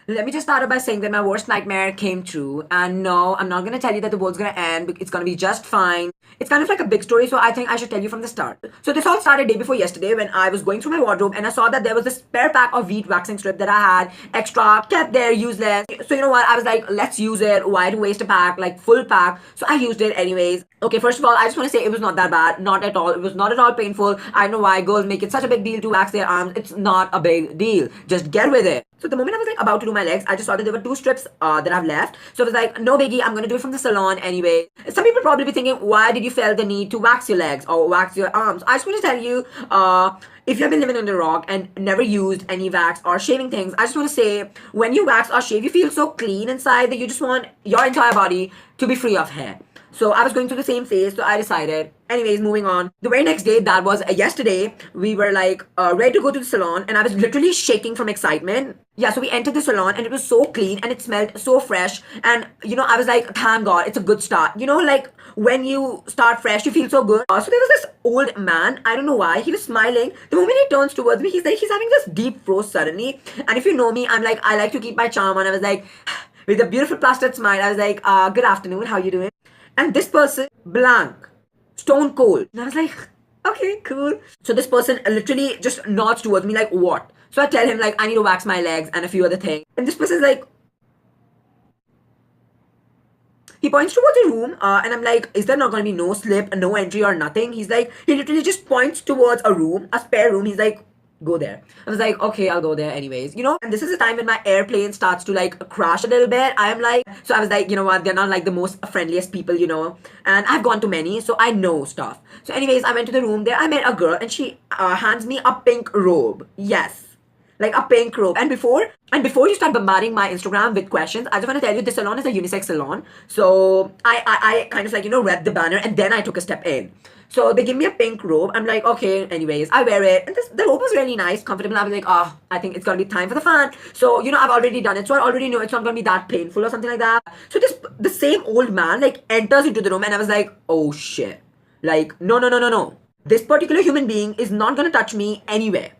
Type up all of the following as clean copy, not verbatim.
Let me just start out by saying that my worst nightmare came true. And no, I'm not gonna tell you that the world's gonna end. It's gonna be just fine. It's kind of like a big story, so I think I should tell you from the start. So this all started day before yesterday when I was going through my wardrobe and I saw that there was this spare pack of wheat waxing strip that I had extra, kept there, useless. So you know what? I was like, let's use it. Why to waste a pack, like full pack? So I used it anyways. Okay, first of all, I just want to say it was not that bad. Not at all. It was not at all painful. I know why girls make it such a big deal to wax their arms. It's not a big deal. Just get with it. So the moment I was like about to do my legs, I just saw that there were two strips that I've left. So I was like, no biggie, I'm gonna do it from the salon anyway. Some people probably be thinking, why did you feel the need to wax your legs or wax your arms? I just want to tell you, if you have been living under a rock and never used any wax or shaving things, I just want to say, when you wax or shave, you feel so clean inside that you just want your entire body to be free of hair. So I was going through the same phase, so I decided. Anyways, moving on. The very next day, that was yesterday, we were like ready to go to the salon and I was literally shaking from excitement. Yeah, so we entered the salon and it was so clean and it smelled so fresh. And you know, I was like, thank God, it's a good start. You know, like when you start fresh, you feel so good. So there was this old man, I don't know why, he was smiling. The moment he turns towards me, he's like, he's having this deep froze suddenly. And if you know me, I'm like, I like to keep my charm on. I was like, with a beautiful plastered smile, I was like, good afternoon, how you doing? And this person, blank, stone cold. And I was like, okay, cool. So this person literally just nods towards me like, what? So I tell him like, I need to wax my legs and a few other things. And this person's like, he points towards a room and I'm like, is there not going to be no slip, no entry or nothing? He's like, he literally just points towards a room, a spare room. He's like, go there. I was like, okay, I'll go there anyways, you know. And this is the time when my airplane starts to like crash a little bit. I'm like, so I was like, you know what, they're not like the most friendliest people, you know, and I've gone to many, so I know stuff. So anyways, I went to the room there. I met a girl and she hands me a pink robe. Yes, like a pink robe. And before you start bombarding my Instagram with questions, I just want to tell you this salon is a unisex salon. So I kind of like, you know, read the banner and then I took a step in. So they give me a pink robe. I'm like, okay, anyways, I wear it. And the robe was really nice, comfortable. I was like, I think it's gonna be time for the fan. So, you know, I've already done it. So I already know it's not gonna be that painful or something like that. So the same old man like enters into the room and I was like, oh shit. Like, no, no, no, no, no. This particular human being is not gonna touch me anywhere.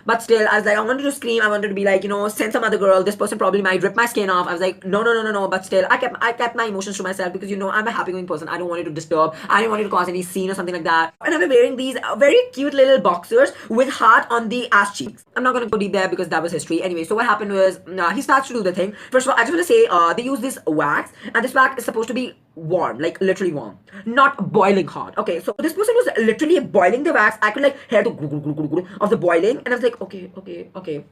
But still, I was like, I wanted to scream. I wanted to be like, you know, send some other girl. This person probably might rip my skin off. I was like, no, no, no, no, no. But still, I kept my emotions to myself because, you know, I'm a happy-going person. I don't want it to disturb. I didn't want it to cause any scene or something like that. And I was wearing these very cute little boxers with heart on the ass cheeks. I'm not going to go deep there because that was history. Anyway, so what happened was, he starts to do the thing. First of all, I just want to say, they use this wax. And this wax is supposed to be warm, like literally warm, not boiling hot. Okay, so this person was literally boiling the wax. I could like hear the of the boiling, and I was like, okay,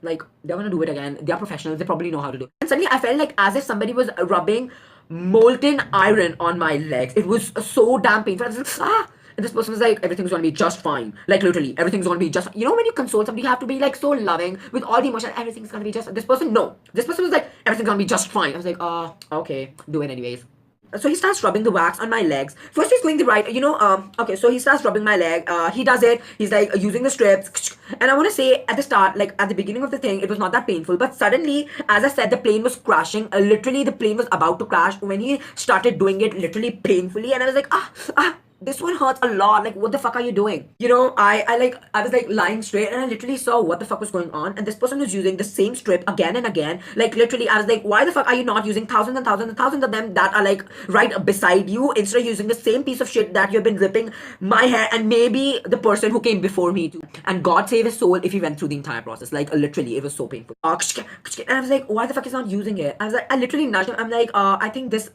like they're gonna do it again. They're professionals, they probably know how to do it. And suddenly I felt like as if somebody was rubbing molten iron on my legs. It was so damn painful. I was like, ah. And this person was like, everything's gonna be just fine. Like literally, everything's gonna be just, you know, when you console somebody, you have to be like so loving with all the emotion. Everything's gonna be just, this person, no. This person was like, everything's gonna be just fine. I was like, okay, do it anyways. So he starts rubbing the wax on my legs. First he's going the right, you know, okay, so he starts rubbing my leg. He does it. He's like using the strips. And I want to say at the start, like at the beginning of the thing, it was not that painful. But suddenly, as I said, the plane was crashing. Literally, the plane was about to crash when he started doing it literally painfully. And I was like, this one hurts a lot. Like, what the fuck are you doing? You know, I was like lying straight and I literally saw what the fuck was going on. And this person was using the same strip again and again. Like, literally, I was like, why the fuck are you not using thousands and thousands and thousands of them that are like right beside you instead of using the same piece of shit that you've been ripping my hair and maybe the person who came before me too. And God save his soul if he went through the entire process. Like, literally, it was so painful. And I was like, why the fuck is not using it? I was like, I literally nudged him. I'm like, I think this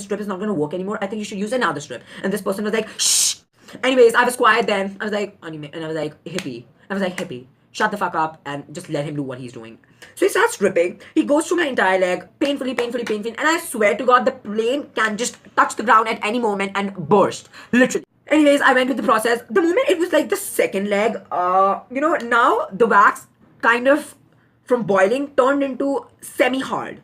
strip is not gonna work anymore. I think you should use another strip. And this person was like, shh. Anyways, I was quiet then. I was like, anime, and I was like, hippie. I was like, hippie, shut the fuck up and just let him do what he's doing. So he starts stripping. He goes through my entire leg, painfully. And I swear to God, the plane can just touch the ground at any moment and burst. Literally. Anyways, I went with the process. The moment it was like the second leg, you know, now the wax kind of from boiling turned into semi-hard.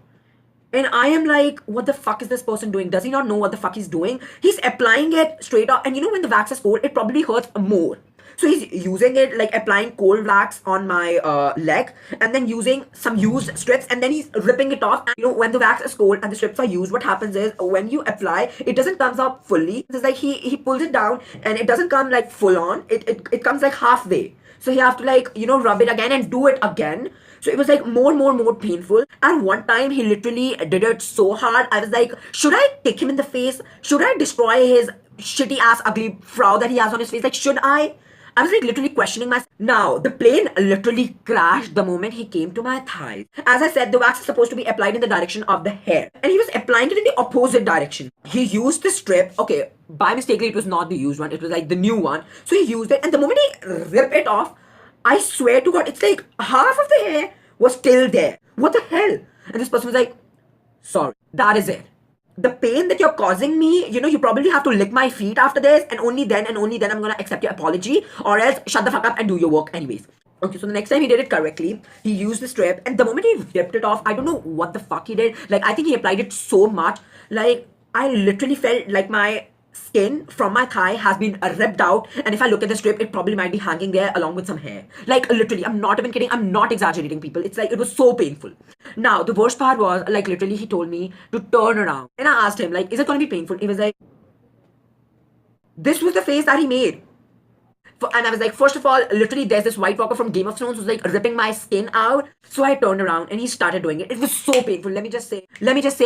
And I am like, what the fuck is this person doing? Does he not know what the fuck he's doing? He's applying it straight up. And you know, when the wax is cold, it probably hurts more. So he's using it, like applying cold wax on my leg and then using some used strips and then he's ripping it off. And you know, when the wax is cold and the strips are used, what happens is when you apply, it doesn't come up fully. It's like he pulls it down and it doesn't come like full on. It comes like halfway. So you have to like, you know, rub it again and do it again. So it was like more painful. And one time he literally did it so hard. I was like, should I kick him in the face? Should I destroy his shitty ass ugly frown that he has on his face? Like, should I? I was like literally questioning myself. Now, the plane literally crashed the moment he came to my thighs. As I said, the wax is supposed to be applied in the direction of the hair. And he was applying it in the opposite direction. He used the strip. Okay, by mistakenly, it was not the used one. It was like the new one. So he used it. And the moment he ripped it off, I swear to God, it's like half of the hair was still there. What the hell? And this person was like, sorry, that is it. The pain that you're causing me, you probably have to lick my feet after this, and only then I'm gonna accept your apology, or else shut the fuck up and do your work anyways. Okay, so the next time he did it correctly, he used the strip, and the moment he ripped it off, I don't know what the fuck he did. Like, I think he applied it so much, like, I literally felt like my skin from my thigh has been ripped out, and if I look at the strip, it probably might be hanging there along with some hair. Like, literally, I'm not even kidding, I'm not exaggerating, people. It's like, it was so painful. Now, the worst part was, like, literally he told me to turn around, and I asked him, like, is it gonna be painful? He was like, this was the face that he made. And I was like, first of all, literally there's this White Walker from Game of Thrones who's like ripping my skin out. So I turned around and he started doing it. It was so painful. Let me just say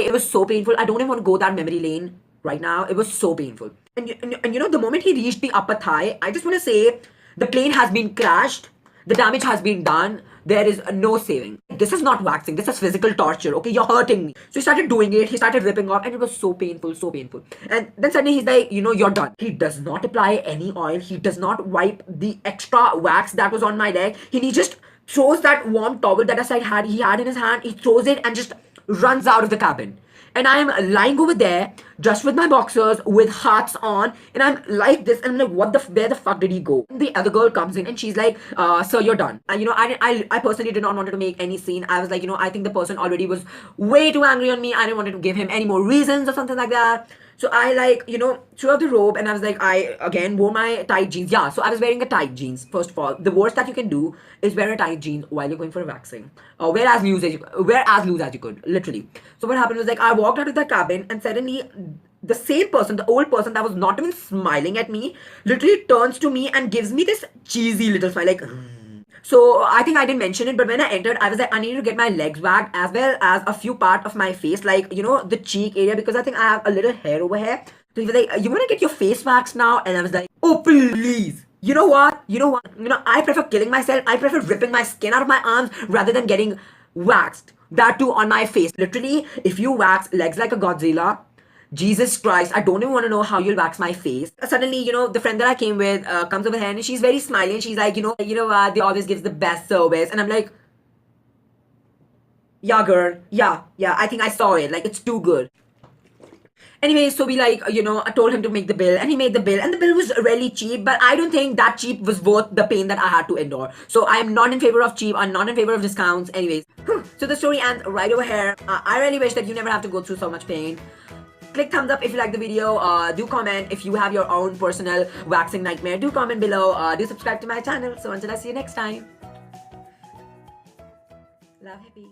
it was so painful. I don't even want to go that memory lane right now. It was so painful. And the moment he reached the upper thigh, I just want to say the plane has been crashed. The damage has been done. There is no saving. This is not waxing. This is physical torture. Okay, you're hurting me. So he started doing it. He started ripping off, and it was so painful, so painful. And then suddenly he's like, you're done. He does not apply any oil. He does not wipe the extra wax that was on my leg. He just throws that warm towel that he had in his hand. He throws it and just runs out of the cabin. And I am lying over there, just with my boxers, with hearts on, and I'm like this, and I'm like, where the fuck did he go? And the other girl comes in, and she's like, sir, you're done. And I personally did not want to make any scene. I was like, I think the person already was way too angry on me. I didn't want to give him any more reasons or something like that. So I threw out the robe, and I was like, I again wore my tight jeans. Yeah, so I was wearing a tight jeans. First of all, the worst that you can do is wear a tight jeans while you're going for a waxing. Wear as loose as you could, literally. So what happened was, like, I walked out of the cabin, and suddenly the same person, the old person that was not even smiling at me, literally turns to me and gives me this cheesy little smile, like. So I think I didn't mention it, but when I entered, I was like, I need to get my legs waxed as well as a few part of my face, like, the cheek area, because I think I have a little hair over here. So he was like, you want to get your face waxed now? And I was like, oh, please. You know what? I prefer killing myself. I prefer ripping my skin out of my arms rather than getting waxed. That too on my face. Literally, if you wax legs like a Godzilla, Jesus Christ, I don't even want to know how you'll wax my face. Suddenly, the friend that I came with comes over here and she's very smiling. She's like, what, they always gives the best service. And I'm like, yeah, girl. Yeah, I think I saw it. Like, it's too good. Anyway, so we I told him to make the bill, and he made the bill, and the bill was really cheap, but I don't think that cheap was worth the pain that I had to endure. So I am not in favor of cheap, I'm not in favor of discounts. Anyways, so the story ends right over here. I really wish that you never have to go through so much pain. Click thumbs up if you like the video. Do comment if you have your own personal waxing nightmare. Do comment below. Do subscribe to my channel. So until I see you next time. Love, Hippie.